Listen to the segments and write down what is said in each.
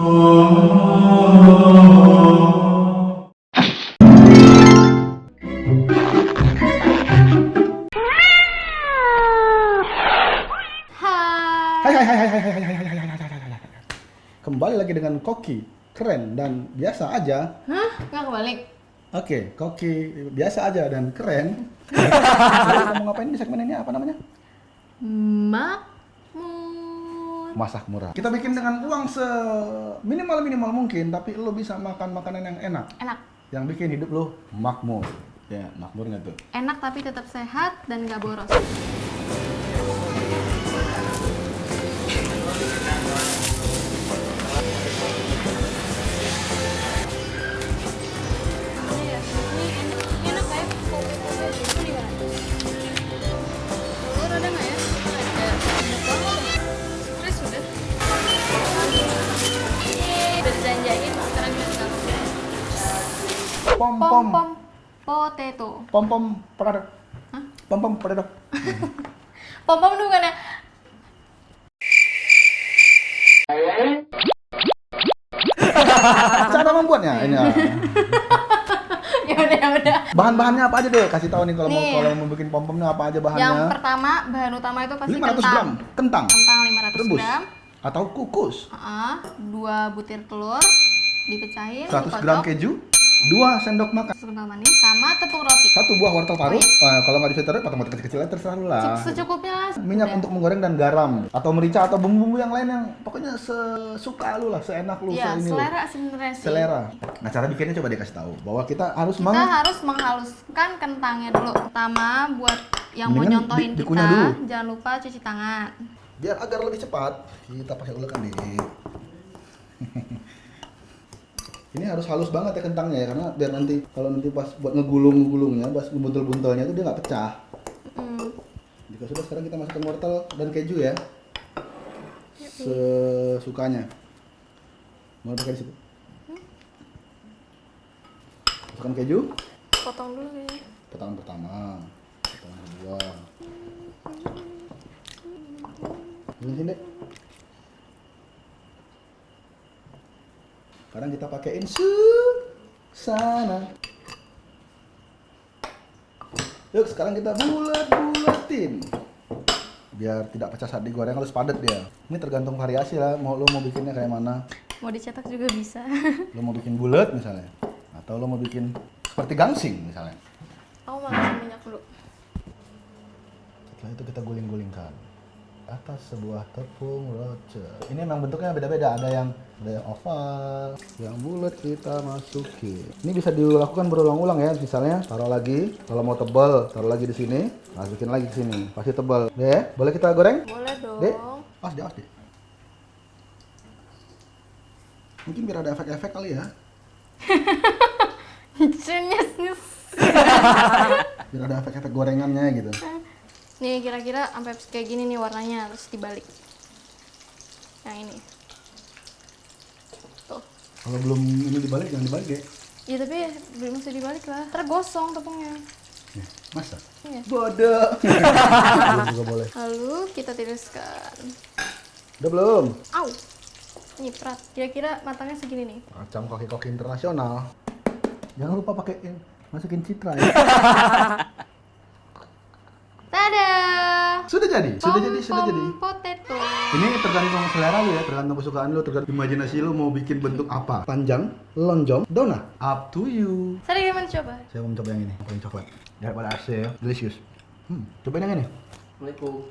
Kembali lagi dengan Koki, keren dan biasa aja. Hah? Nggak kebalik? Oke, Koki biasa aja dan keren. Kita mau ngapain di segmen ini, apa namanya? Makmur. Masak murah. Kita bikin dengan uang seminimal mungkin, tapi lo bisa makan makanan yang enak. Enak. Yang bikin hidup lo makmur. Ya, makmur nggak tuh? Enak tapi tetap sehat dan nggak boros. Pom Potato. pom potato. Hah? Pom potato. Pom tuh bukan ya? Cara membuatnya ini. Ya udah. Bahan-bahannya apa aja deh? Kasih tahu nih kalau Nih. mau bikin pom-pomnya apa aja bahannya. Yang pertama, bahan utama itu pasti 500 kentang. gram kentang. Kentang 500 Rebus gram. atau kukus. 2 butir telur dipecahin, 100 gram keju, 2 sendok makan, kental manis sama tepung roti. 1 buah wortel parut. Oh, iya. Kalau nggak bisa taruh, potong-potong kecil-kecil terserah lu lah. Secukupnya lah. Minyak Udah. untuk menggoreng dan garam atau merica atau bumbu-bumbu yang lain yang pokoknya sesuka lu lah, seenak lu, Iya, seini lu. selera sebenarnya sih. Selera. Nah, cara bikinnya coba dikasih tahu bahwa kita harus Kita harus menghaluskan kentangnya dulu. Pertama, buat yang mau Mendingan nyontohin dikunyah kita, dulu. jangan lupa cuci tangan. biar agar lebih cepat kita pakai ulekan dik. Ini harus halus banget ya kentangnya ya, karena biar nanti kalau nanti pas buat ngegulungnya, pas ngebuntel-buntelnya itu dia nggak pecah. Jika sudah, sekarang kita masukkan wortel dan keju ya, sesukanya. Mau pakai di situ. Masukkan keju. Potong dulu ya. Potongan pertama, potongan kedua. Ini sini. Sekarang kita pakaiin sana. Yuk, sekarang kita bulat-bulatin. Biar tidak pecah saat digoreng, harus padat dia. Ini tergantung variasi lah, lo mau bikinnya kayak mana. Mau dicetak juga bisa. Lo mau bikin bulat misalnya, atau lo mau bikin seperti gangsing misalnya. Aku mau kasih minyak dulu. Setelah itu kita guling-gulingkan atas sebuah tepung roti. Ini memang bentuknya beda-beda, ada yang oval, yang bulat kita masukin. Ini bisa dilakukan berulang-ulang ya. Misalnya taruh lagi, kalau mau tebal taruh lagi di sini, masukin lagi ke sini, pasti tebal. Deh, boleh kita goreng? Boleh dong. Dek, awas deh. Mungkin biar ada efek-efek kali ya. Nyes. Biar ada efek-efek gorengannya gitu. Nih kira-kira sampai kayak gini nih warnanya, terus dibalik. Yang ini. Tuh. Kalau belum ini dibalik, jangan dibalik ya. Ya tapi belum mesti dibalik lah. Tergosong tepungnya. Masa? Iya. Bodoh. Belum juga boleh. Lalu kita tiriskan. Udah belum? Au. Nyiprat. Kira-kira matangnya segini nih. Macam koki-koki internasional. Jangan lupa pakai masukin citra ya. Tada! Sudah jadi. Pom potato. Ini tergantung selera lu ya, tergantung kesukaan lu, tergantung imajinasi lu mau bikin bentuk apa. Panjang, lonjong, donat. Up to you. Saya gimana coba? Saya mau mencoba yang ini, paling coklat. Daripada AC ya, delicious. Cobain yang ini. Assalamualaikum.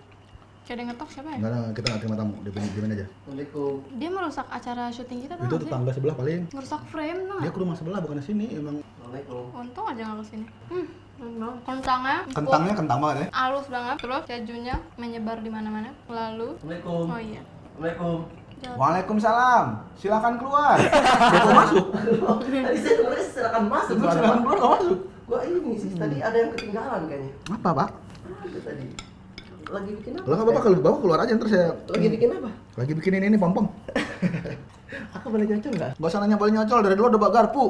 Kayak ada yang ngetok siapa ya? Enggak ada, kita nggak terima tamu, diamin aja. Assalamualkum. Dia merusak acara syuting kita Itu tau gak sih? tetangga sebelah paling. Merusak frame tau Dia gak? ke rumah sebelah, bukan di sini. Emang Assalamualaikum. Untung aja gak kesini. Kentangnya kentangnya kentang banget ya. halus banget, terus kejunya menyebar di mana-mana. Lalu, Assalamualaikum. oh iya. Assalamualaikum. Waalaikumsalam. Silakan keluar. Dia mau masuk. Tadi saya kemarin silakan masuk. Itu silakan keluar, nggak masuk. Gua ini sih tadi ada yang ketinggalan kayaknya. Apa, Pak? Ada tadi. Lagi bikin apa? Kalau nggak apa-apa, kalau bawa keluar aja, ntar saya Lagi bikin apa? lagi bikin ini pom-pom. Aku boleh nyocol nggak? Gak usah nanya boleh nyocol, dari dulu udah bak garpu.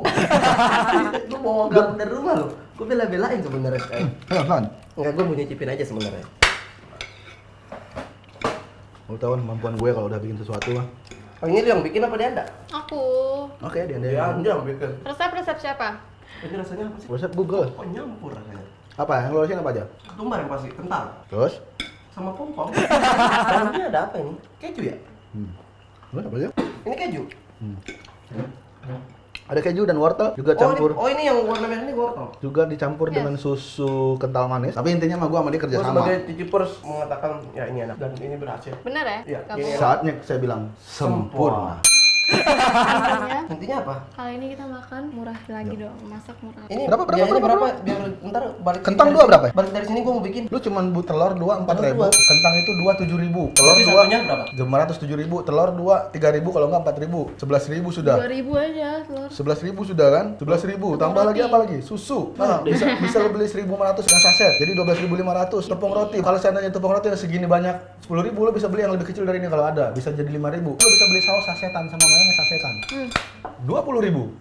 Gua bawa garpu dari rumah loh. Gua bela-belain sebenarnya. Ayo, kan? Enggak, gua mau nyicipin aja sebenarnya. Lu tahu kan kemampuan gue kalau udah bikin sesuatu mah. Ini yang bikin apa dia ada? Aku. Oke, dia Dia yang bikin. Resep siapa? Ini rasanya apa sih? Resep Google. Kok nyampur rasanya? Apa yang lo isiin apa aja? Ketumbar yang pasti, kentang Terus? sama pom-pom. Dalamnya ada apa ini? Keju ya? Terus apa aja? Ini keju. Ada keju dan wortel juga campur. Ini yang warna merah ini wortel. Juga dicampur Yes. dengan susu kental manis. Tapi intinya mah gua sama dia kerja Gue sama. sebagai Cicipers mengatakan ya ini enak dan ini berhasil. Bener ya? Iya, Gak ini bohong. Saatnya saya bilang sempurna. Intinya, Intinya apa? kali ini kita makan murah lagi dong. Masak murah. Ini Berapa? biayanya berapa? Biar ntar balik Kentang dari dua sini- berapa ya? Balik dari sini gue mau bikin. Lu cuman telur 2 4.000, Telur dua. kentang itu 2 7.000, telur Berarti 2 satunya berapa? 507.000, telur 2 3.000 kalau enggak 4.000, 11.000 sudah. 2.000 aja telur. 11.000 sudah kan? 11.000 tambah lagi apa lagi? Susu. Nah, bisa lo beli 1.500 dengan saset. Jadi 12.500. Tepung roti. Kalau seandainya tepung roti yang segini banyak 10.000, lo bisa beli yang lebih kecil dari ini kalau ada. Bisa jadi 5.000. Lo bisa beli saus sasetan sama mayones sasetan. 20.000.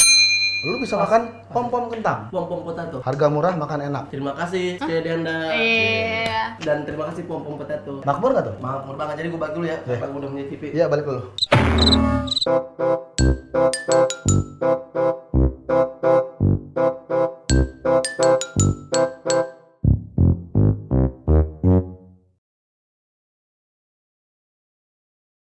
Lo bisa makan pom-pom kentang. Pom-pom potato. Harga murah, makan enak. Terima kasih sekali Anda. Iya. Dan terima kasih pom-pom potato. Makmur nggak tuh? Makmur banget, jadi gue balik dulu ya. Iya. Sampai udah punya TV. Iya, balik dulu.